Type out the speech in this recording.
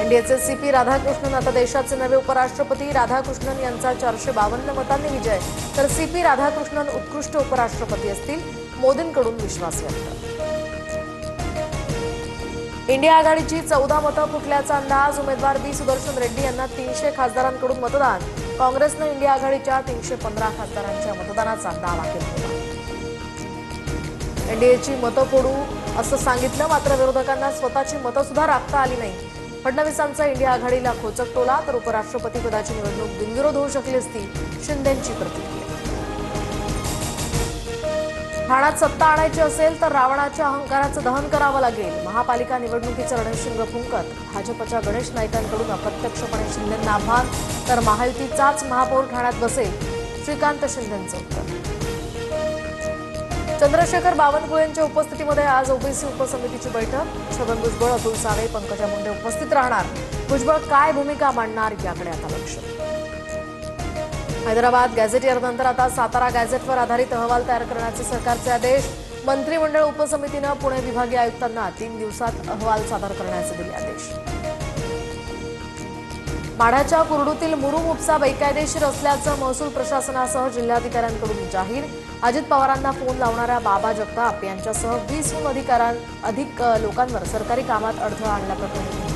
एनडीएचे CP Radhakrishnan आता देशाचे नवे उपराष्ट्रपती। राधाकृष्णन यांचा 452 मतांनी विजय, तर सीपी राधाकृष्णन उत्कृष्ट उपराष्ट्रपती असतील, मोदींकडून विश्वास व्यक्त। इंडिया आघाडीची 14 मतं फुटल्याचा अंदाज। उमेदवार बी सुदर्शन रेड्डी यांना 300 खासदारांकडून मतदान। काँग्रेसनं इंडिया आघाडीच्या 315 खासदारांच्या मतदानाचा दावा केला। एनडीएची मतं फोडू असं सांगितलं, मात्र विरोधकांना स्वतःची मतं सुद्धा राखता आली नाही। फडणवीसांचा इंडिया आघाडीला खोचक टोला, तर उपराष्ट्रपती पदाची निवडणूक बिनविरोध होऊ शकली असती, शिंदेंची प्रतिक्रिया। ठाण्यात सत्ता आणायची असेल तर रावणाच्या अहंकाराचं दहन करावं लागेल। महापालिका निवडणुकीचं रणशिंग फुंकत भाजपच्या गणेश नाईकांकडून अप्रत्यक्षपणे शिंदेंना आव्हान, तर महायुतीचाच महापौर ठाण्यात बसेल, श्रीकांत शिंदेंचं उत्तर। चंद्रशेखर बावनकुळेंच्या उपस्थितीमध्ये आज ओबीसी उपसमितीची बैठक। छगन भुजबळ, अतुल सावे, पंकजा मुंडे उपस्थित राहणार। भुजबळ काय भूमिका मांडणार याकडे आता लक्ष। हैदराबाद गॅझेटियरनंतर आता सातारा गॅझेटवर आधारित अहवाल तयार करण्याचे सरकारचे आदेश। मंत्रिमंडळ उपसमितीनं पुणे विभागीय आयुक्तांना 3 दिवसात अहवाल सादर करण्याचे दिले आदेश। माढ्याच्या कुर्डूतील मुरुम उपसा बेकायदेशीर असल्याचं महसूल प्रशासनासह जिल्हाधिकाऱ्यांकडून जाहीर। अजित पवारांना फोन लावणाऱ्या बाबा जगताप यांच्यासह 20हून अधिक लोकांवर सरकारी कामात अडथळा आणल्याप्रकरणी